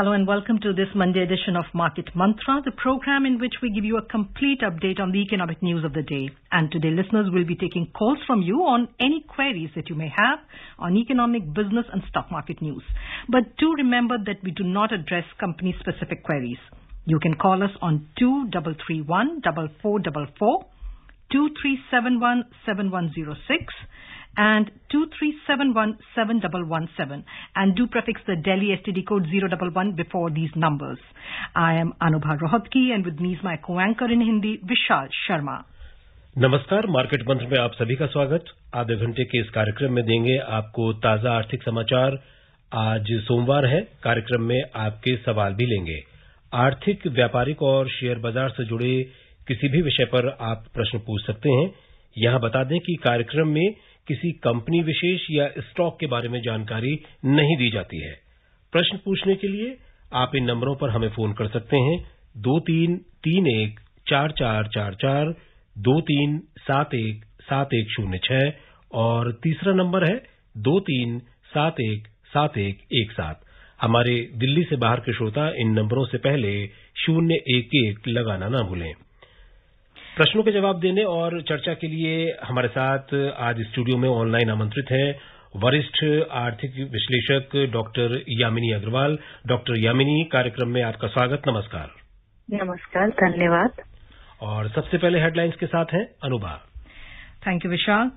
Hello and welcome to this Monday edition of Market Mantra, the program in which we give you a complete update on the economic news of the day. And today listeners will be taking calls from you on any queries that you may have on economic, business and stock market news. But do remember that we do not address company-specific queries. You can call us on 2331-4444, 2371-7106 and 2371-7117, and do prefix the Delhi STD code 011 before these numbers. I am Anubha Rohatgi and with me is my co-anchor in Hindi, Vishal Sharma. नमस्कार, market मंत्र में आप सभी का स्वागत। आधे घंटे के इस कार्यक्रम में देंगे आपको ताजा आर्थिक समाचार। आज सोमवार है, कार्यक्रम में आपके सवाल भी लेंगे। आर्थिक, व्यापारिक और शेयर बाजार से जुड़े किसी भी विषय पर आप प्रश्न पूछ सकते हैं। यहां बता दें कि कार्यक्रम में किसी कंपनी विशेष या स्टॉक के बारे में जानकारी नहीं दी जाती है। प्रश्न पूछने के लिए आप इन नंबरों पर हमें फोन कर सकते हैं 23314444, 23717106 और तीसरा नंबर है 23717117। हमारे दिल्ली से बाहर के श्रोता इन नंबरों से पहले 011 लगाना ना भूलें। प्रश्नों के जवाब देने और चर्चा के लिए हमारे साथ आज स्टूडियो में ऑनलाइन आमंत्रित हैं वरिष्ठ आर्थिक विश्लेषक डॉक्टर यामिनी अग्रवाल। डॉक्टर यामिनी, कार्यक्रम में आपका स्वागत। नमस्कार। नमस्कार, धन्यवाद। और सबसे पहले हेडलाइंस के साथ हैं Anubha. Thank you, Vishal.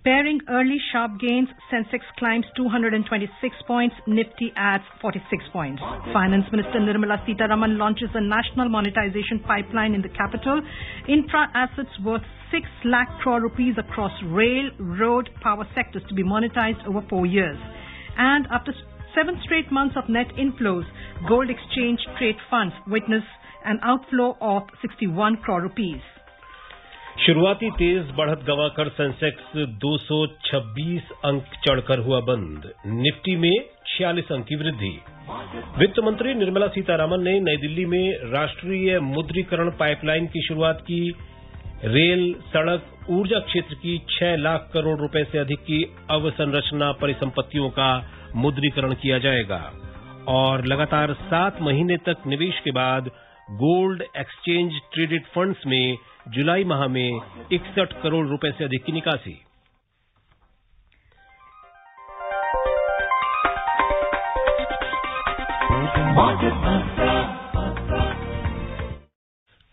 Pairing early sharp gains, Sensex climbs 226 points, Nifty adds 46 points. Finance Minister Nirmala Sitharaman launches a national monetization pipeline in the capital. Infra assets worth 6 lakh crore rupees across rail, road, power sectors to be monetized over 4 years. And after 7 straight months of net inflows, gold exchange trade funds witness an outflow of 61 crore rupees. शुरुआती तेज बढ़त गंवाकर Sensex 226 अंक चढ़कर हुआ बंद। Nifty में 46 अंक की वृद्धि। वित्त मंत्री निर्मला सीतारामन ने नई दिल्ली में राष्ट्रीय मुद्रीकरण पाइपलाइन की शुरुआत की। रेल, सड़क, ऊर्जा क्षेत्र की 6 लाख करोड़ रुपए से अधिक की अवसंरचना परिसंपत्तियों का मुद्रीकरण किया जाएगा। और लगातार 7 महीने तक निवेश के बाद गोल्ड एक्सचेंज ट्रेडेड फंड्स में जुलाई माह में 61 करोड़ रुपए से अधिक की निकासी।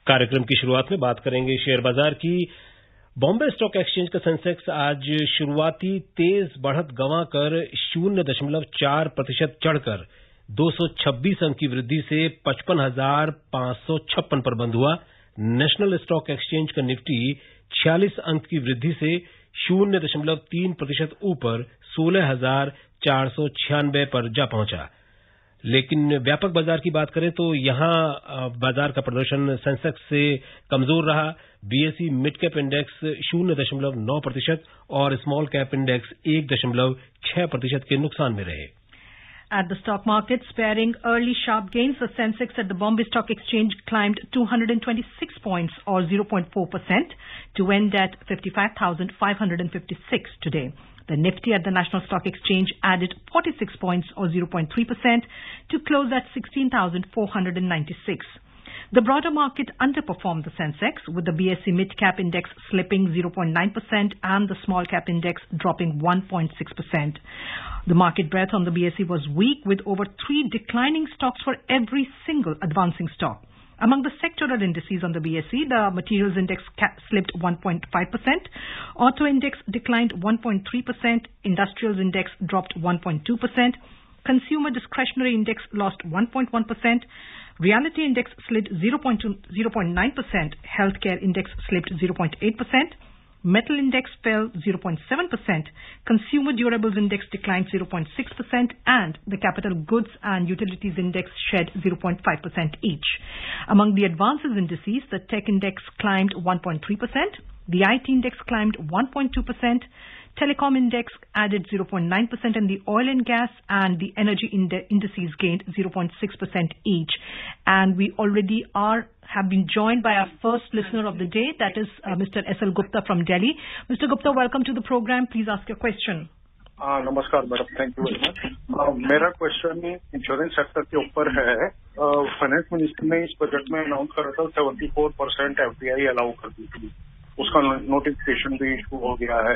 कार्यक्रम की शुरुआत में बात करेंगे शेयर बाजार की। बॉम्बे स्टॉक एक्सचेंज का सेंसेक्स आज शुरुआती तेज बढ़त गंवाकर 0.4% चढ़कर 226 अंक की वृद्धि से 55,556 पर बंद हुआ। नेशनल स्टॉक एक्सचेंज का निफ्टी 46 अंक की वृद्धि से 0.3% ऊपर 16,496 पर जा पहुंचा। लेकिन व्यापक बाजार की बात करें तो यहां बाजार का प्रदर्शन सेंसेक्स से कमजोर रहा। बीएसई मिड कैप इंडेक्स 0.9% और स्मॉल कैप इंडेक्स 1.6% के नुकसान में रहे। At the stock markets, pairing early sharp gains, the Sensex at the Bombay Stock Exchange climbed 226 points or 0.4% to end at 55,556 today. The Nifty at the National Stock Exchange added 46 points or 0.3% to close at 16,496. The broader market underperformed the Sensex, with the BSE mid-cap index slipping 0.9% and the small-cap index dropping 1.6%. The market breadth on the BSE was weak, with over 3 declining stocks for every single advancing stock. Among the sectoral indices on the BSE, the materials index slipped 1.5%, auto index declined 1.3%, industrials index dropped 1.2%, consumer discretionary index lost 1.1%, realty index slid 0.9%, healthcare index slipped 0.8%, metal index fell 0.7%, consumer durables index declined 0.6%, and the capital goods and utilities index shed 0.5% each. Among the advances indices, the tech index climbed 1.3%, the IT index climbed 1.2%, telecom index added 0.9%, and the oil and gas and the energy indices gained 0.6% each. And we already have been joined by our first listener of the day, that is Mr. S.L. Gupta from Delhi. Mr. Gupta, welcome to the program. Please ask your question. नमस्कार madam, thank you very much. मेरा question insurance sector के ऊपर है। Finance minister ने इस budget में announce करा था 74% एफडीआई अलाउ कर दी थी, उसका नोटिफिकेशन भी इशू हो गया है।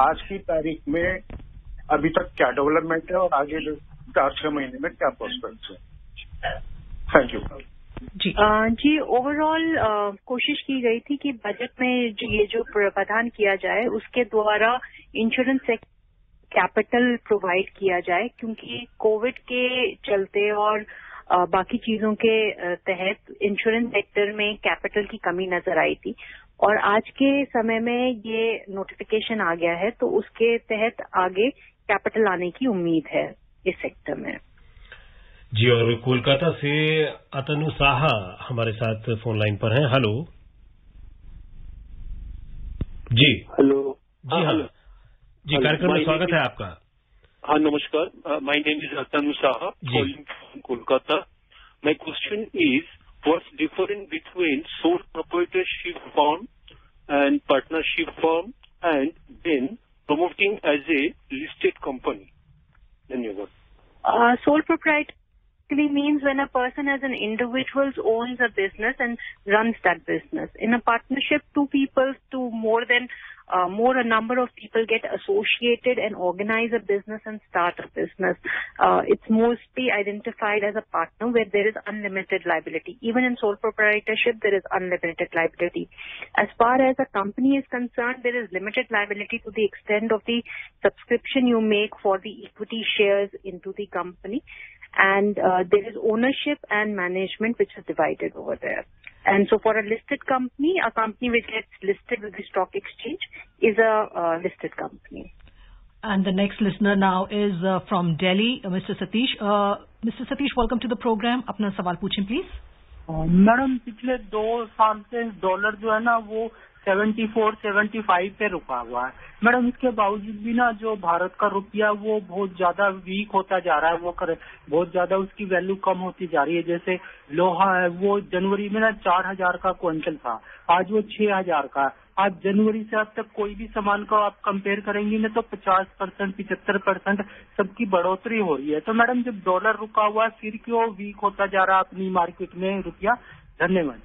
आज की तारीख में अभी तक क्या डेवलपमेंट है और आगे 4-6 महीने में क्या प्रोस्पेक्ट्स है? थैंक यू जी ओवरऑल कोशिश की गई थी कि बजट में ये जो प्रावधान किया जाए उसके द्वारा इंश्योरेंस सेक्टर कैपिटल प्रोवाइड किया जाए, क्योंकि कोविड के चलते और बाकी चीजों के तहत इंश्योरेंस सेक्टर में कैपिटल की कमी नजर आई थी और आज के समय में ये नोटिफिकेशन आ गया है तो उसके तहत आगे कैपिटल आने की उम्मीद है इस सेक्टर में। जी, और कोलकाता से अतनु साहा हमारे साथ फोन लाइन पर हैं। हेलो जी। हेलो जी हाँ जी, कार्यक्रम में स्वागत है आपका। हाँ नमस्कार, my name is Atanu Saha, calling from Kolkata. My question is what's difference between sole proprietorship firm and partnership firm and then promoting as a listed company? धन्यवाद। Sole proprietary means when a person as an individual owns a business and runs that business. In a partnership, two people to a number of people get associated and organize a business and start a business. It's mostly identified as a partner where there is unlimited liability. Even in sole proprietorship, there is unlimited liability. As far as a company is concerned, there is limited liability to the extent of the subscription you make for the equity shares into the company. And there is ownership and management which is divided over there. And so for a listed company, a company which gets listed with the stock exchange is a listed company. And the next listener now is from Delhi, Mr. Satish. Mr. Satish, welcome to the program. अपना सवाल पूछें please. Madam पिछले 2 साल से dollar जो है ना वो 74-75 पे रुका हुआ है मैडम। इसके बावजूद भी ना जो भारत का रुपया वो बहुत ज्यादा वीक होता जा रहा है, वो बहुत ज्यादा उसकी वैल्यू कम होती जा रही है। जैसे लोहा है वो जनवरी में ना 4000 का क्विंटल था, आज वो 6000 का। आज जनवरी से अब तक कोई भी सामान को आप कंपेयर करेंगे ना तो 50%, 75% सबकी बढ़ोतरी हो रही है। तो मैडम जब डॉलर रुका हुआ है फिर क्यों वीक होता जा रहा है अपनी मार्केट में रुपया? धन्यवाद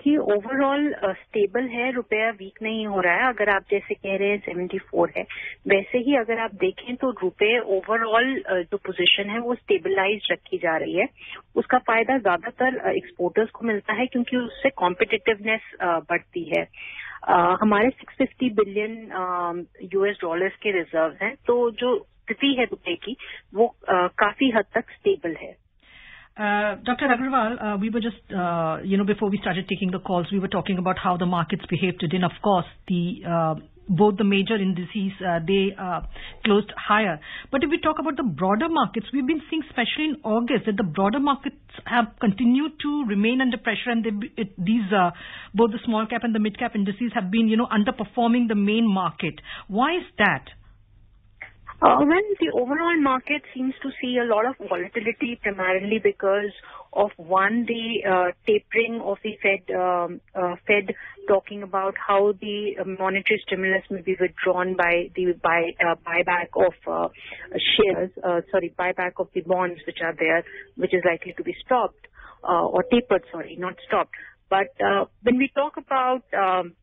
जी। ओवरऑल स्टेबल है, रुपया वीक नहीं हो रहा है। अगर आप जैसे कह रहे हैं 74 है, वैसे ही अगर आप देखें तो रुपये ओवरऑल जो पोजीशन है वो स्टेबलाइज रखी जा रही है। उसका फायदा ज्यादातर एक्सपोर्टर्स को मिलता है क्योंकि उससे कॉम्पिटिटिवनेस बढ़ती है। हमारे 650 बिलियन US डॉलर्स के रिजर्व हैं, तो जो स्थिति है रुपये की वो काफी हद तक स्टेबल है। Dr. Agarwal, we were just, before we started taking the calls, we were talking about how the markets behaved today. And of course, both the major indices, they closed higher. But if we talk about the broader markets, we've been seeing, especially in August, that the broader markets have continued to remain under pressure, and both the small cap and the mid cap indices have been, underperforming the main market. Why is that? Well, the overall market seems to see a lot of volatility, primarily because of the tapering of the Fed talking about how the monetary stimulus may be withdrawn by the buyback of buyback of the bonds which are there, which is likely to be stopped or tapered, not stopped. But when we talk about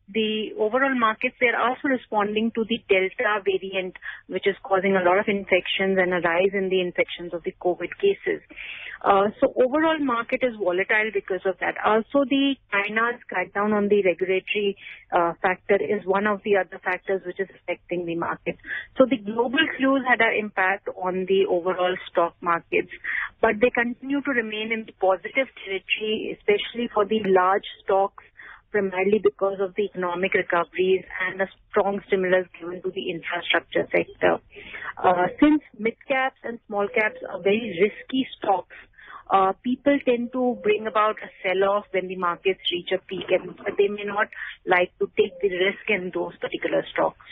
the overall markets, they are also responding to the Delta variant, which is causing a lot of infections and a rise in the infections of the COVID cases. So overall market is volatile because of that. Also, the China's crackdown on the regulatory factor is one of the other factors which is affecting the market. So the global clues had an impact on the overall stock markets, but they continue to remain in the positive territory, especially for the large stocks, primarily because of the economic recoveries and a strong stimulus given to the infrastructure sector. Since mid-caps and small caps are very risky stocks, people tend to bring about a sell-off when the markets reach a peak, and they may not like to take the risk in those particular stocks.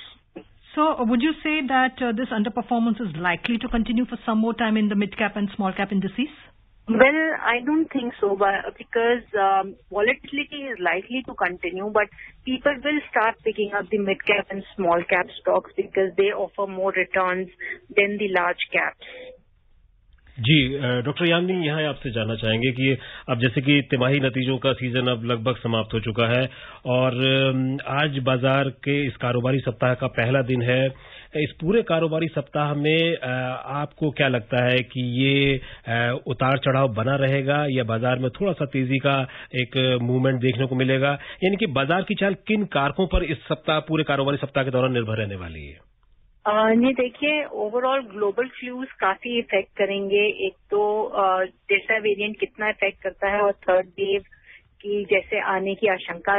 So would you say that this underperformance is likely to continue for some more time in the mid-cap and small-cap indices? Well, I don't think so, because volatility is likely to continue, but people will start picking up the mid-cap and small-cap stocks because they offer more returns than the large caps. जी, doctor Yamini, यहाँ आपसे जानना चाहेंगे कि अब जैसे कि तिमाही नतीजों का सीजन अब लगभग समाप्त हो चुका है और आज बाजार के इस कारोबारी सप्ताह का पहला दिन है। इस पूरे कारोबारी सप्ताह में आपको क्या लगता है कि ये उतार चढ़ाव बना रहेगा या बाजार में थोड़ा सा तेजी का एक मूवमेंट देखने को मिलेगा? यानी कि बाजार की चाल किन कारकों पर इस सप्ताह, पूरे कारोबारी सप्ताह के दौरान निर्भर रहने वाली है? ये देखिए, ओवरऑल ग्लोबल फ्लूज काफी इफेक्ट करेंगे। एक तो डेल्टा वेरिएंट कितना इफेक्ट करता है और थर्ड वेव की जैसे आने की आशंका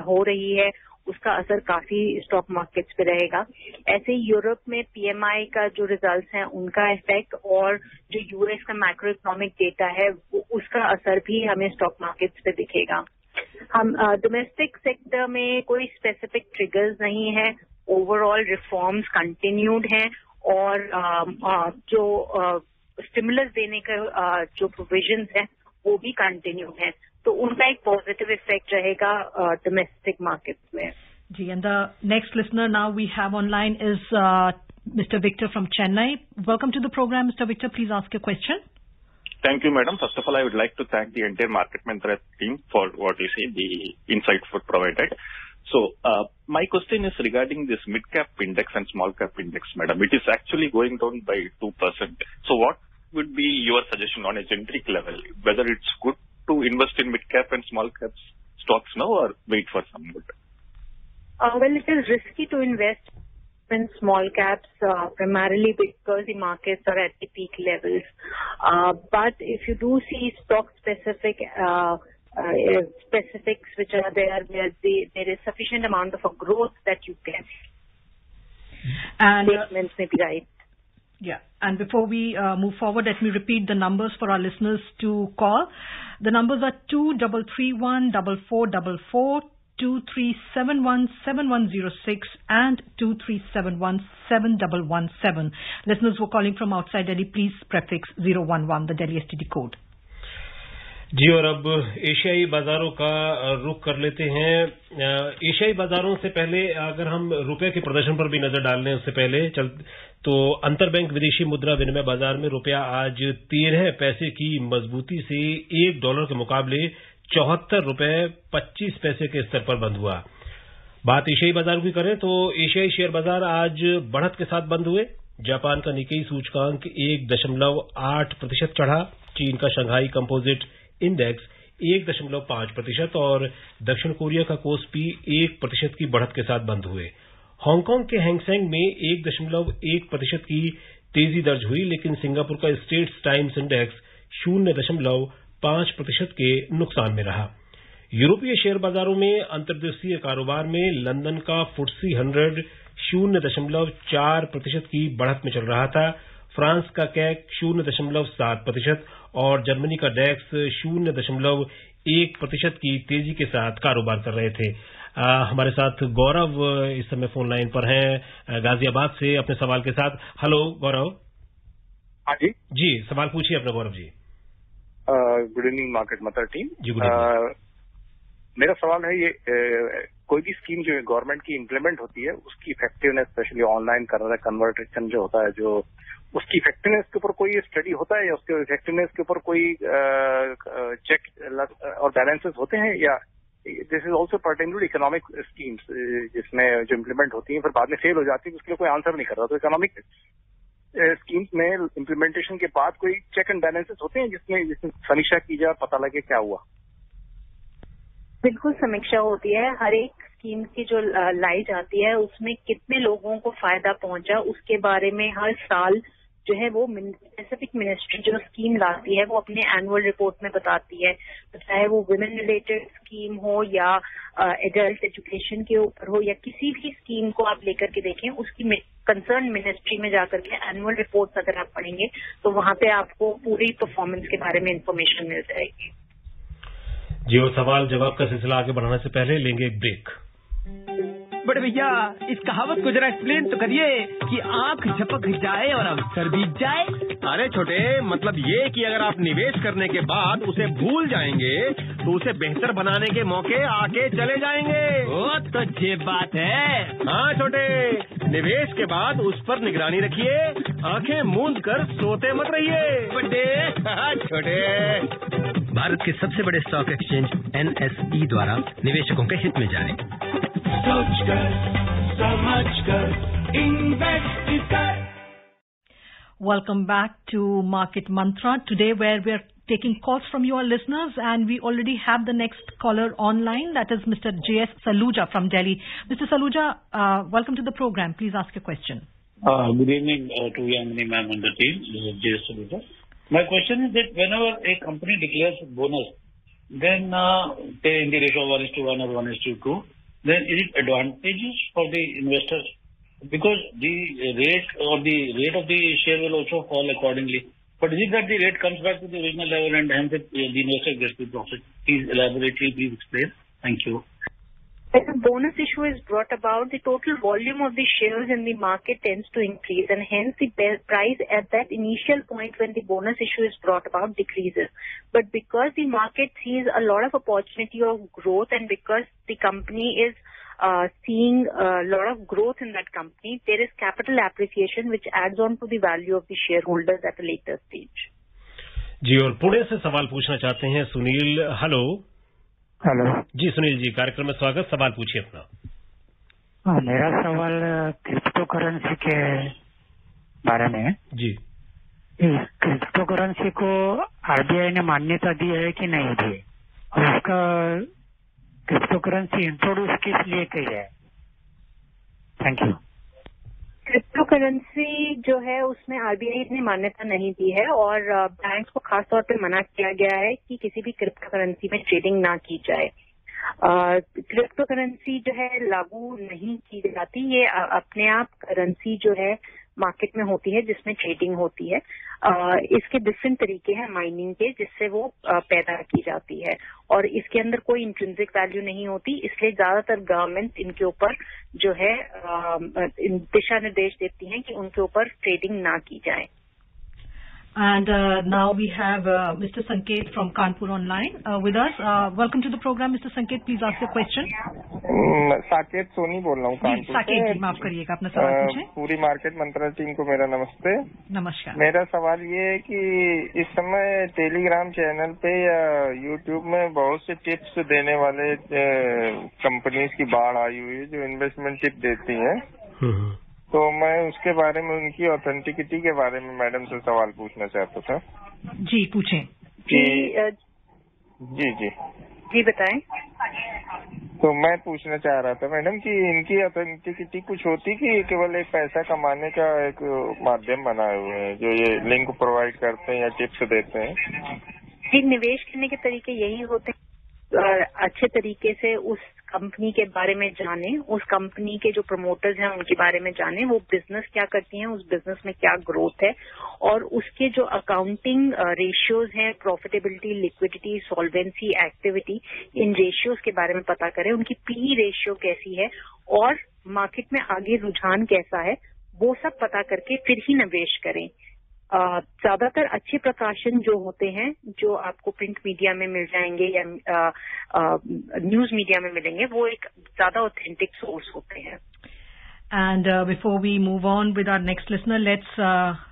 हो रही है, उसका असर काफी स्टॉक मार्केट्स पे रहेगा। ऐसे ही यूरोप में पीएमआई का जो रिजल्ट्स हैं उनका इफेक्ट और जो यूएस का मैक्रो इकोनॉमिक डेटा है उसका असर भी हमें स्टॉक मार्केट्स पे दिखेगा। हम डोमेस्टिक सेक्टर में कोई स्पेसिफिक ट्रिगर्स नहीं है। ओवरऑल रिफॉर्म्स कंटिन्यूड हैं और जो स्टिमुलस देने का जो प्रोविजंस हैं वो भी कंटिन्यूड हैं, तो उनका एक पॉजिटिव इफेक्ट रहेगा डोमेस्टिक मार्केट्स में। जी, and the next listener now we have online is Mr. Victor from Chennai. Welcome to the program, Mr. Victor. Please ask your question. Thank you, madam. First of all, I would like to thank the entire Market Mantra team for what you say, the insights provided. So, my question is regarding this mid-cap index and small-cap index, madam. It is actually going down by 2%. So, what would be your suggestion on a generic level, whether it's good to invest in mid-cap and small-cap stocks now or wait for some good? Well, it is risky to invest in small caps primarily because the markets are at the peak levels. But if you do see stock specific specifics which are there, there is sufficient amount of a growth that you can. And statements may be right. Yeah. And before we move forward, let me repeat the numbers for our listeners to call. The numbers are 23714444, 23717106 and 23717117. Listeners who are calling from outside Delhi, please prefix 011, the Delhi STD code. जी, और अब एशियाई बाजारों का रुख कर लेते हैं। एशियाई बाजारों से पहले अगर हम रुपए के प्रदर्शन पर भी नजर डाल लें उससे पहले तो अंतरबैंक विदेशी मुद्रा विनिमय बाजार में रुपया आज 13 पैसे की मजबूती से $1 के मुकाबले 74 रुपए 25 पैसे के स्तर पर बंद हुआ। बात एशियाई बाजार की करें तो एशियाई शेयर बाजार आज बढ़त के साथ बंद हुए। जापान का निकेई सूचकांक 1.8% चढ़ा। चीन का शंघाई कंपोजिट इंडेक्स 1.5% और दक्षिण कोरिया का कोस्पी 1% की बढ़त के साथ बंद हुए। हांगकांग के हैंगसेंग में 1.1% की तेजी दर्ज हुई, लेकिन सिंगापुर का स्टेट्स टाइम्स इंडेक्स 0.5% के नुकसान में रहा। यूरोपीय शेयर बाजारों में अंतर्देशीय कारोबार में लंदन का FTSE 100 0.4% की बढ़त में चल रहा था। फ्रांस का कैक 0.7% और जर्मनी का डेक्स 0.1% की तेजी के साथ कारोबार कर रहे थे। हमारे साथ गौरव इस समय फोन लाइन पर हैं गाजियाबाद से अपने सवाल के साथ। हेलो गौरव। हाँ जी जी, सवाल पूछिए अपना Gaurav ji. Good evening market Mantra team ji. Good evening. मेरा सवाल है ये कोई भी स्कीम जो गवर्नमेंट की इम्प्लीमेंट होती है उसकी इफेक्टिवनेस, स्पेशली ऑनलाइन कन्वर्टेशन जो होता है, जो उसकी इफेक्टिवनेस के ऊपर कोई स्टडी होता है या उसके इफेक्टिवनेस के ऊपर कोई चेक और बैलेंसेस होते हैं, या this is also pertain to economic schemes जिसमें जो इम्प्लीमेंट होती हैं फिर बाद में फेल हो जाती है, उसके लिए कोई आंसर नहीं कर रहा। तो इकोनॉमिक स्कीम्स में इम्प्लीमेंटेशन के बाद कोई चेक एंड बैलेंसेस होते हैं जिसमें समीक्षा की जाए, पता लगे क्या हुआ? बिल्कुल समीक्षा होती है। हर एक स्कीम की जो लाई जाती है उसमें कितने लोगों को फायदा पहुंचा उसके बारे में हर साल जो है वो स्पेसिफिक मिनिस्ट्री जो स्कीम लाती है वो अपने एनुअल रिपोर्ट में बताती है। तो चाहे वो वुमेन रिलेटेड स्कीम हो या एडल्ट एजुकेशन के ऊपर हो या किसी भी स्कीम को आप लेकर के देखें, उसकी कंसर्न मिनिस्ट्री में जाकर के एनुअल रिपोर्ट्स अगर आप पढ़ेंगे तो वहां पे आपको पूरी परफॉर्मेंस के बारे में इंफॉर्मेशन मिल जाएगी। जी, और सवाल जवाब का सिलसिला आगे बढ़ाने से पहले लेंगे एक ब्रेक। बड़े भैया इस कहावत को जरा एक्सप्लेन तो करिए कि आंख झपक जाए और अवसर बीत जाए। अरे छोटे, मतलब ये कि अगर आप निवेश करने के बाद उसे भूल जाएंगे तो उसे बेहतर बनाने के मौके आके चले जाएंगे। वो तो ये बात है। हाँ छोटे, निवेश के बाद उस पर निगरानी रखिए, आंखें मूंद कर सोते मत रहिए। बड़े छोटे। भारत के सबसे बड़े स्टॉक एक्सचेंज NSE द्वारा निवेशकों के हित में जारी। सोचकर समझकर इन्वेस्ट कर। Welcome back to Market Mantra today, where we are taking calls from your listeners, and we already have the next caller online. That is Mr. J.S. Saluja from Delhi. Mr. Saluja, welcome to the program. Please ask your question. Good evening to Yamini ma'am and the team. This is J.S. Saluja. My question is that whenever a company declares bonus, then say in the ratio of 1:1 or 1:2, then is it advantageous for the investors? Because the rate of the share will also fall accordingly. But is it that the rate comes back to the original level and hence the investor gets the profit? Please elaborate, please explain. Thank you. When a bonus issue is brought about, the total volume of the shares in the market tends to increase, and hence the price at that initial point when the bonus issue is brought about decreases. But because the market sees a lot of opportunity of growth, and because the company is seeing a lot of growth in that company, there is capital appreciation which adds on to the value of the shareholders at a later stage. जी, और पुणे से सवाल पूछना चाहते हैं Sunil. Hello जी, सुनील जी, कार्यक्रम में स्वागत। सवाल पूछिए अपना। मेरा सवाल क्रिप्टो करेंसी के बारे में जी। इस क्रिप्टो करेंसी को RBI ने मान्यता दी है कि नहीं दी, और उसका क्रिप्टो करेंसी इंट्रोड्यूस किस लिए की है? Thank you. क्रिप्टो करेंसी जो है उसमें RBI ने मान्यता नहीं दी है, और बैंक्स को खास तौर पे मना किया गया है कि किसी भी क्रिप्टो करेंसी में ट्रेडिंग ना की जाए। क्रिप्टो करेंसी जो है लागू नहीं की जाती, ये अपने आप करेंसी जो है मार्केट में होती है जिसमें ट्रेडिंग होती है। इसके डिफरेंट तरीके हैं माइनिंग के, जिससे वो पैदा की जाती है, और इसके अंदर कोई इंट्रिंसिक वैल्यू नहीं होती। इसलिए ज्यादातर गवर्नमेंट इनके ऊपर जो है दिशा निर्देश देती हैं कि उनके ऊपर ट्रेडिंग ना की जाए। And now we have Mr. Sanket from Kanpur online with us. Welcome to the program, Mr. Sanket. Please ask your question. Saket Soni बोल रहा हूँ कानपुर से। साकेत जी, माफ करिएगा, अपना सवाल पूछें। पूरी मार्केट मंत्रा टीम को मेरा नमस्ते। नमस्कार। मेरा सवाल ये है कि इस समय टेलीग्राम चैनल पे या यूट्यूब में बहुत से टिप्स देने वाले कंपनीज की बाढ़ आई हुई है जो इन्वेस्टमेंट टिप देती है, तो मैं उसके बारे में, उनकी ऑथेंटिसिटी के बारे में मैडम से सवाल पूछना चाहता था। जी पूछें। जी बताएं। तो मैं पूछना चाह रहा था मैडम कि इनकी ऑथेंटिसिटी कुछ होती कि केवल एक पैसा कमाने का एक माध्यम बनाए हुए हैं जो ये लिंक प्रोवाइड करते हैं या टिप्स देते हैं? जी, निवेश करने के तरीके यही होते हैं, अच्छे तरीके से उस कंपनी के बारे में जाने, उस कंपनी के जो प्रमोटर्स हैं उनके बारे में जाने, वो बिजनेस क्या करती हैं, उस बिजनेस में क्या ग्रोथ है, और उसके जो अकाउंटिंग रेशियोज हैं, प्रॉफिटेबिलिटी, लिक्विडिटी, सॉल्वेंसी, एक्टिविटी, इन रेशियोज के बारे में पता करें, उनकी PE रेशियो कैसी है और मार्केट में आगे रुझान कैसा है, वो सब पता करके फिर ही निवेश करें। ज्यादातर अच्छे प्रकाशन जो होते हैं, जो आपको प्रिंट मीडिया में मिल जाएंगे या न्यूज मीडिया में मिलेंगे, वो एक ज्यादा ऑथेंटिक सोर्स होते हैं। And before we move on with our next listener, let's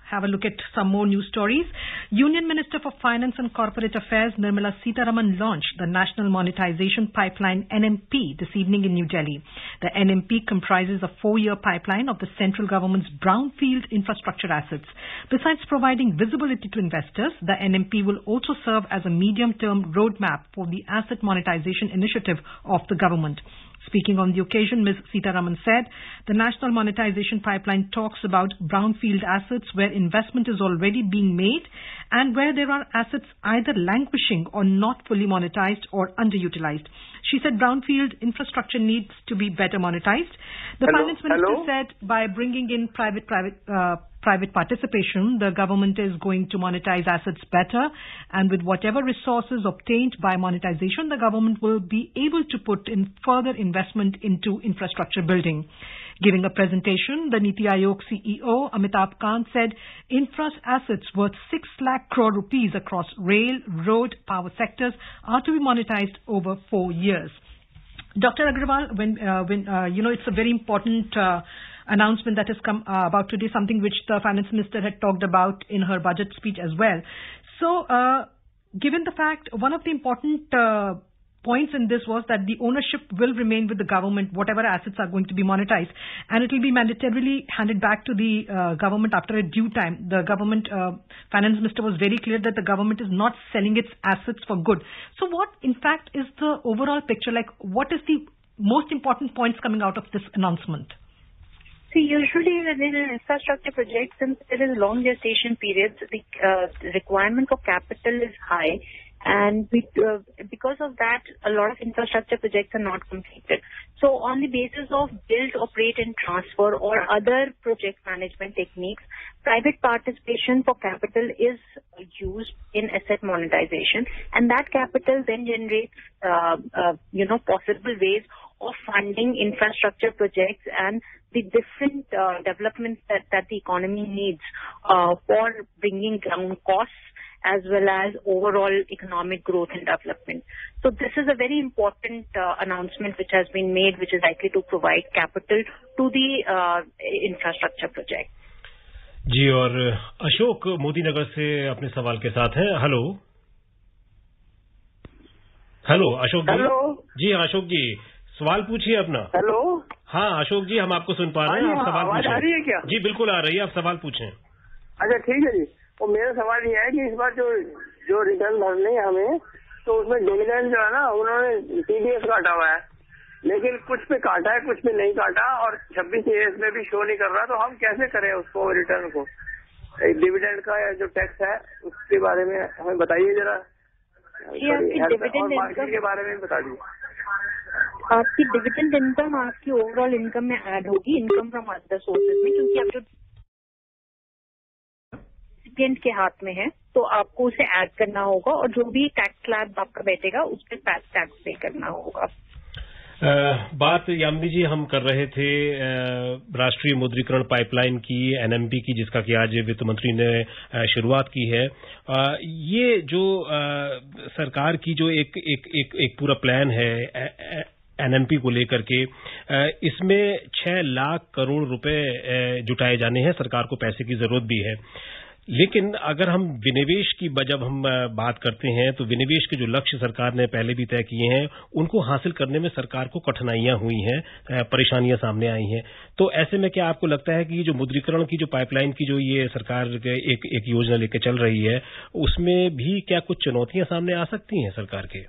have a look at some more news stories. Union Minister for Finance and Corporate Affairs Nirmala Sitharaman launched the National Monetization Pipeline NMP this evening in New Delhi. The NMP comprises a 4-year pipeline of the central government's brownfield infrastructure assets. Besides providing visibility to investors, the NMP will also serve as a medium-term roadmap for the asset monetization initiative of the government. Speaking on the occasion, Ms. Sitharaman said the National Monetization Pipeline talks about brownfield assets where investment is already being made and where there are assets either languishing or not fully monetized or underutilized. She said brownfield infrastructure needs to be better monetized. The Finance Minister said by bringing in private participation, the government is going to monetize assets better, and with whatever resources obtained by monetization, the government will be able to put in further investment into infrastructure building. Giving a presentation, the Niti Aayog CEO Amitabh Kant said infra assets worth 6 lakh crore rupees across rail, road, power sectors are to be monetized over 4 years. Dr. Agarwal, when it's a very important announcement that has come about today, something which the finance minister had talked about in her budget speech as well. So, given the fact, one of the important points in this was that the ownership will remain with the government, whatever assets are going to be monetized, and it will be mandatorily handed back to the government after a due time. The government finance minister was very clear that the government is not selling its assets for good. So what, in fact, is the overall picture? Like, what is the most important points coming out of this announcement? See, usually within an infrastructure project, since there is long gestation periods, the requirement for capital is high. And because of that, a lot of infrastructure projects are not completed. So on the basis of build, operate and transfer or other project management techniques, private participation for capital is used in asset monetization. And that capital then generates, possible ways of funding infrastructure projects and the different developments that the economy needs for bringing down costs as well as overall economic growth and development. So this is a very important announcement which has been made, which is likely to provide capital to the infrastructure project. जी, और अशोक मोदी नगर से अपने सवाल के साथ हैं. Hello Ashok जी. जी अशोक जी, सवाल पूछिए अपना. हेलो. हाँ अशोक जी, हम आपको सुन पा रहे हैं. आप सवाल पूछें. आ रही है क्या? जी बिल्कुल आ रही है, आप सवाल पूछें. अच्छा ठीक है जी. तो मेरा सवाल यह है कि इस बार जो रिटर्न भरने हैं हमें, तो उसमें डिविडेंड जो है ना, उन्होंने टीडीएस काटा हुआ है, लेकिन कुछ पे काटा है, कुछ पे नहीं काटा, और 26 एएस में भी शो नहीं कर रहा. तो हम कैसे करें उसको, रिटर्न को, डिविडेंड का या जो टैक्स है उसके बारे में हमें बताइए जरा. मार्केट के बारे में बता दीजिए. आपकी डिविडेंड इनकम आपकी ओवरऑल इनकम में ऐड होगी, इनकम फ्रॉम अदर सोर्सेज में, क्योंकि आप जो के हाथ में है तो आपको उसे ऐड करना होगा, और जो भी टैक्स स्लैब आपका बैठेगा उस पर टैक्स पे करना होगा. बात यामिनी जी हम कर रहे थे राष्ट्रीय मुद्रीकरण पाइपलाइन की, एनएमपी की, जिसका कि आज वित्त मंत्री ने शुरुआत की है. ये जो सरकार की जो एक पूरा प्लान है एनएमपी को लेकर के, इसमें 6 लाख करोड़ रुपए जुटाए जाने हैं. सरकार को पैसे की जरूरत भी है, लेकिन अगर हम विनिवेश की जब हम बात करते हैं तो विनिवेश के जो लक्ष्य सरकार ने पहले भी तय किए हैं, उनको हासिल करने में सरकार को कठिनाइयां हुई हैं, परेशानियां सामने आई हैं. तो ऐसे में क्या आपको लगता है कि ये जो मुद्रीकरण की जो पाइपलाइन की जो ये सरकार एक योजना लेकर चल रही है, उसमें भी क्या कुछ चुनौतियां सामने आ सकती हैं सरकार के?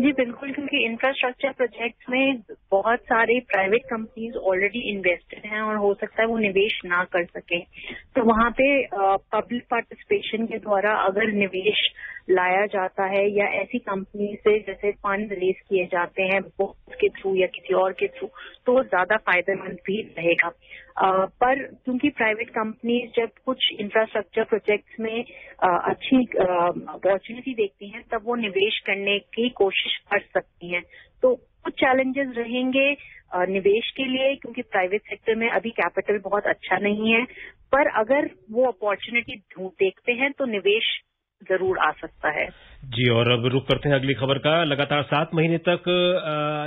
जी बिल्कुल, क्योंकि इंफ्रास्ट्रक्चर प्रोजेक्ट्स में बहुत सारे प्राइवेट कंपनीज ऑलरेडी इन्वेस्टेड हैं और हो सकता है वो निवेश ना कर सके. तो वहाँ पे पब्लिक पार्टिसिपेशन के द्वारा अगर निवेश लाया जाता है या ऐसी कंपनी से जैसे फंड रिलीज किए जाते हैं बोर्ड के थ्रू या किसी और के थ्रू, तो ज्यादा फायदेमंद भी रहेगा. पर क्योंकि प्राइवेट कंपनीज जब कुछ इंफ्रास्ट्रक्चर प्रोजेक्ट्स में अच्छी अपॉर्चुनिटी देखती हैं, तब वो निवेश करने की कोशिश कर सकती हैं. तो कुछ चैलेंजेस रहेंगे निवेश के लिए, क्योंकि प्राइवेट सेक्टर में अभी कैपिटल बहुत अच्छा नहीं है. पर अगर वो अपॉर्चुनिटी देखते हैं तो निवेश जरूर आ सकता है. जी, और अब रुक करते हैं अगली खबर का. लगातार 7 महीने तक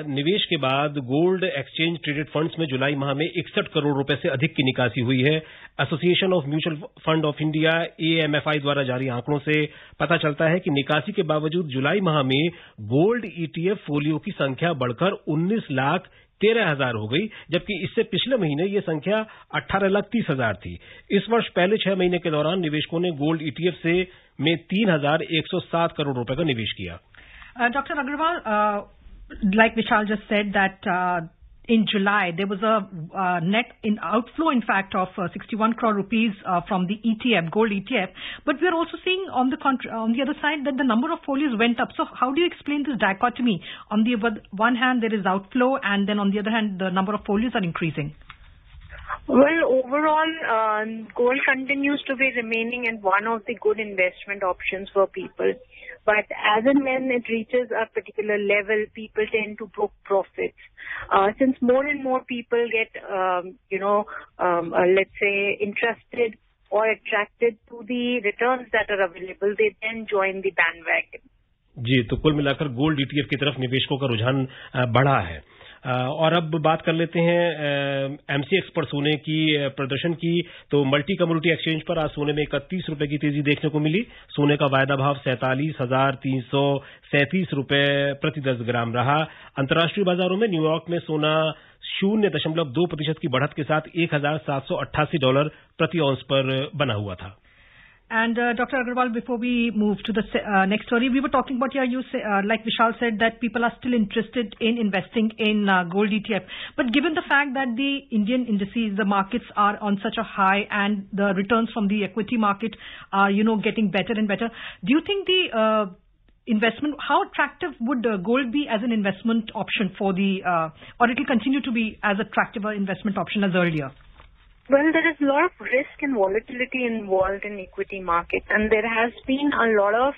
निवेश के बाद गोल्ड एक्सचेंज ट्रेडेड फंड्स में जुलाई माह में 61 करोड़ रुपए से अधिक की निकासी हुई है. Association of mutual fund of India AMFI द्वारा जारी आंकड़ों से पता चलता है कि निकासी के बावजूद जुलाई माह में गोल्ड ईटीएफ फोलियो की संख्या बढ़कर 19,13,000 हो गई, जबकि इससे पिछले महीने ये संख्या 18,30,000 थी. इस वर्ष पहले 6 महीने के दौरान निवेशकों ने गोल्ड ईटीएफ में 3,107 करोड़ रुपए का निवेश किया. Dr. Agarwal, like Vishal just said that in July there was a net outflow, in fact, of 61 crore rupees from the ETF, gold ETF. But we are also seeing on the other side that the number of folios went up. So how do you explain this dichotomy? On the one hand, there is outflow, and then on the other hand, the number of folios are increasing. Well, overall, gold continues to be remaining and one of the good investment options for people. But as and when it reaches a particular level, people tend to book profits. Since more and more people get, let's say, interested or attracted to the returns that are available, they then join the bandwagon. जी, तो कुल मिलाकर gold ETF की तरफ निवेशकों का रुझान बढ़ा है। और अब बात कर लेते हैं MCX पर सोने की प्रदर्शन की। तो मल्टी कमोडिटी एक्सचेंज पर आज सोने में 31 रुपए की तेजी देखने को मिली। सोने का वायदा भाव 47,337 रुपए प्रति 10 ग्राम रहा। अंतर्राष्ट्रीय बाजारों में न्यूयॉर्क में सोना 0.2% की बढ़त के साथ $1,788 प्रति औंस पर बना हुआ था। And Dr. Agarwal, before we move to the next story, we were talking about like Vishal said, that people are still interested in investing in gold ETF. But given the fact that the Indian indices, the markets are on such a high and the returns from the equity market are, getting better and better, do you think the investment, how attractive would gold be as an investment option for the, or it will continue to be as attractive an investment option as earlier? Well, there is a lot of risk and volatility involved in equity markets, and there has been a lot of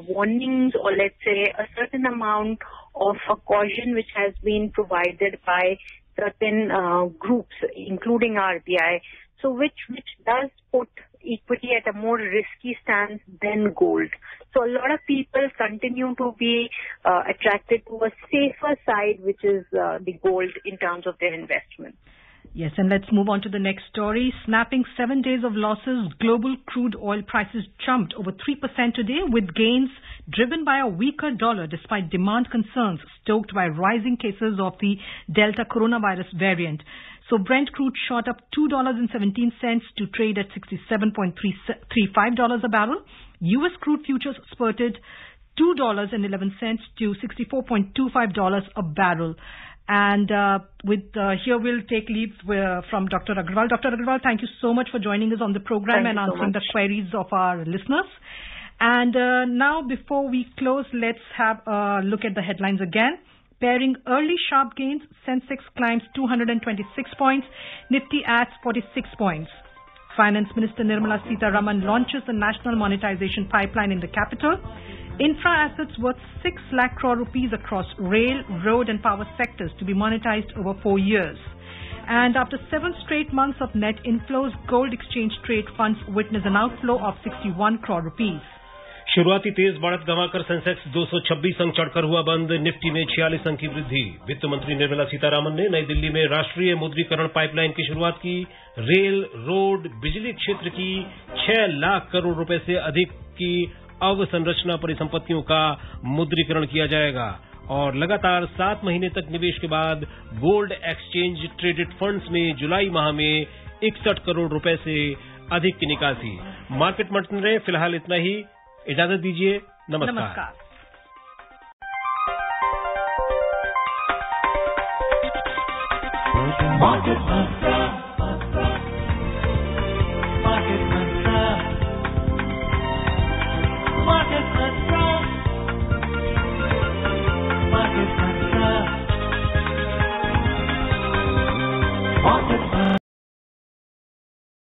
warnings, or let's say a certain amount of caution which has been provided by certain groups, including RBI, so which does put equity at a more risky stance than gold. So a lot of people continue to be attracted to a safer side, which is the gold in terms of their investment. Yes, and let's move on to the next story. Snapping 7 days of losses, global crude oil prices jumped over 3% today, with gains driven by a weaker dollar despite demand concerns stoked by rising cases of the Delta coronavirus variant. So Brent crude shot up $2.17 to trade at $67.35 a barrel. US crude futures spurted $2.11 to $64.25 a barrel. And here we'll take leave from Dr. Agarwal. Dr. Agarwal, thank you so much for joining us on the program and answering the queries of our listeners. And now, before we close, let's have a look at the headlines again. Pairing early sharp gains, Sensex climbs 226 points, Nifty adds 46 points. Finance Minister Nirmala Sitharaman launches the National Monetization Pipeline in the capital. Infra assets worth 6 lakh crore rupees across rail, road and power sectors to be monetized over 4 years. And after 7 straight months of net inflows, gold exchange trade funds witness an outflow of 61 crore rupees. शुरुआती तेज बढ़त गंवाकर Sensex 226 अंक चढ़कर हुआ बंद। Nifty में 46 अंक की वृद्धि। वित्त मंत्री निर्मला सीतारामन ने नई दिल्ली में राष्ट्रीय मुद्रीकरण पाइपलाइन की शुरुआत की। रेल, रोड, बिजली क्षेत्र की 6 लाख करोड़ रुपए से अधिक की अवसंरचना परिसंपत्तियों का मुद्रीकरण किया जाएगा। और लगातार 7 महीने तक निवेश के बाद गोल्ड एक्सचेंज ट्रेडेड फंड्स में जुलाई माह में 61 करोड़ रुपए से अधिक की निकासी। मार्केट मंथन में फिलहाल इतना ही। इजाजत दीजिए। नमस्कार।